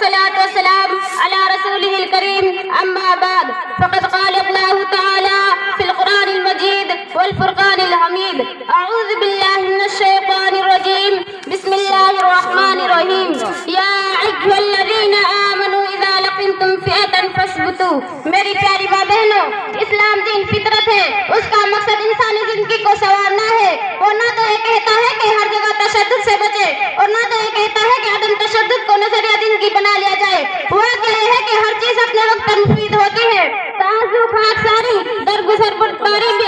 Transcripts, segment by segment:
والصلاة والسلام على رسوله الكريم أما بعد فقد قال الله تعالى في القرآن المجيد والفرقان الحميد أعوذ بالله من الشيطان الرجيم بسم الله الرحمن الرحيم يا أيها الذين آمنوا إذا لقيتم فئة فاثبتوا. میری پیاری ماں بہنوں، اسلام دین فطرت ہے، اس کا مقصد انسانی زندگی کو سنوارنا ہے. وہ نہ تو یہ کہتا ہے کہ ہر جگہ تشدد سے بچے، اور نہ تو یہ کہتا ہے کہ عدم تشدد کو نظریہ زندگی بنا لیا جائے. وہ یہ ہے کہ ہر چیز اپنے وقت پر مفید ہوتی ہے. تعزو خاکساری درگزر بردباری بھی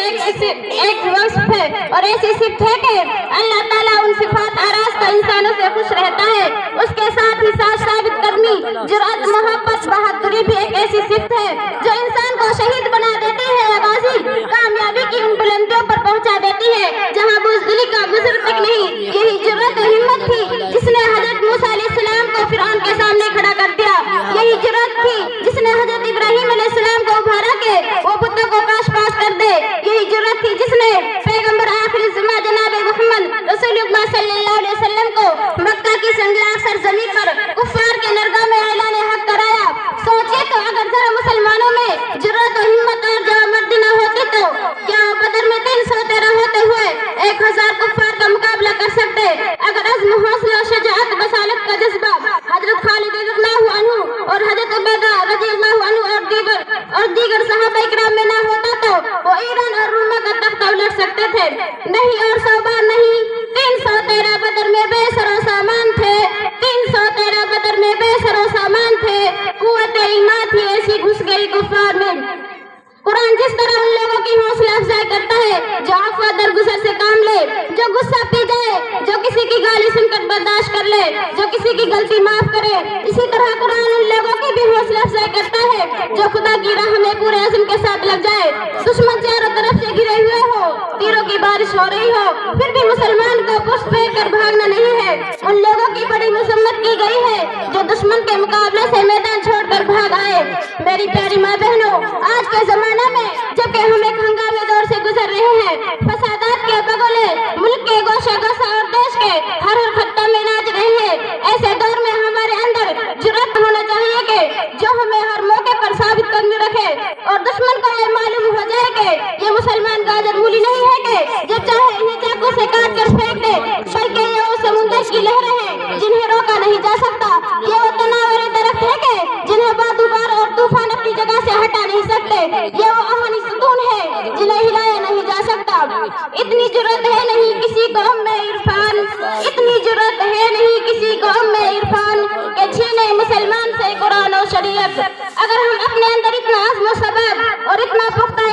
ایک وصف ہے اور ایسی صفت ہے کہ اللہ تعالیٰ ان صفات آراستہ انسانوں سے خوش رہتا ہے. اس کے ساتھ ہی ساتھ ثابت قدمی، جرأت، محبت، بہادری بھی ایک ایسی صفت ہے جو انسان کو شہید بنا دیتی ہے یا غازی کامیابی کی ان بلندیوں پر پہنچا دیتی ہے جہاں بزدلی کا گزر تک نہیں. یہی جرأت و ہمت تھی جس نے حضرت موسیٰ علیہ السلام کو فرعون کے سامنے کھڑا کر دیا. یہی جرأت تھی جس نے حضرت ابراہیم علیہ السلام کو ابھارا کہ وہ بتوں کو کاش پاس کر دے. یہی جرأت تھی جس نے پیغمبر آخر الزمان جناب محمد رسول اللہ صلی اللہ علیہ وسلم کو مکہ کی سنگلاخ سرزمین پر کفار کے نرگاہ میں اعلان حق کرایا. سوچئے تو اگر ذرا مسلمانوں میں جرأت و ہمت اور جامردی نہ ہوتی تو کیا بدر میں 313 ہوتے ہوئے 1000 کفار کا مقابلہ کر سکتے؟ اگر عزم، حوصلہ، شجاعت، بصالت کا جذبہ حضرت خالد رضی اللہ عنہ اور حضرت عبیدہ رضی اللہ عنہ اور دیگر صحابہ کرام میں نہ ہوتا تو وہ ایران اور روم کا تخت الٹ سکتے تھے. نہیں اور صوبہ نہیں، 313 بدر میں بے سر و سامان تھے. 313 بدر میں بے سر و سامان تھے. قوت ایمان تھی ایسی گھس گئی کفار میں. قرآن جس طرح ان لوگوں کی حوصلہ افزائی کرتا ہے جو عفو درگزر سے کام لے، جو غصہ پی جائے، جو کسی کی گالی سن کر برداشت کر لے، جو کسی کی غلطی معاف کرے، اسی طرح قرآن ان لوگوں کی بھی حوصلہ افزائی کرتا ہے جو خدا کی راہ میں پورے عزم کے ساتھ لگ جائے. دشمن چاروں طرف سے گھرے ہوئے ہو، تیروں کی بارش ہو رہی ہو، پھر بھی مسلمان کو پشت پھیر کر بھاگنا نہیں ہے. ان لوگوں کی بڑی مذمت کی گئی ہے جو دشمن کے مقابلے سے میدان چھوڑ کر بھاگ آئے. میری پیاری ماں بہنوں، آج کے زمانے میں جبکہ ہم ایک ہنگامی دور سے گزر رہے ہیں، فسادات کے بگولے ملک کے گوشہ گوشہ اور دیش کے ہر خطہ میں ناچ رہے ہیں، ایسے دور میں ہمارے اندر جرأت ہونا چاہیے کہ جو ہمیں ہر موقع پر ثابت قدمی رکھے اور دشمن کو یہ معلوم ہو جائے کہ یہ مسلمان گاجر مولی نہیں ہے کہ جب چاہے انہیں چاقو سے کاٹ کر پھینک دے، بلکہ یہ وہ سمندر کی لہریں ہیں جنہیں روکا نہیں جا سکتا. یہ وہ تناور درخت ہے کہ جنہیں بادوبار اور طوفان اپنی جگہ سے ہٹا نہیں سکتے. یہ وہ امنی ستون ہے جنہیں ہلایا نہیں جا سکتا. اتنی جرأت ہے نہیں کسی قوم میں عرفان، اتنی جرأت ہے نہیں کسی قوم میں عرفان کہ چھینے مسلمان سے قرآن و شریعت. اگر ہم اپنے اندر اتنا عزم و ثبات اور اتنا پختہ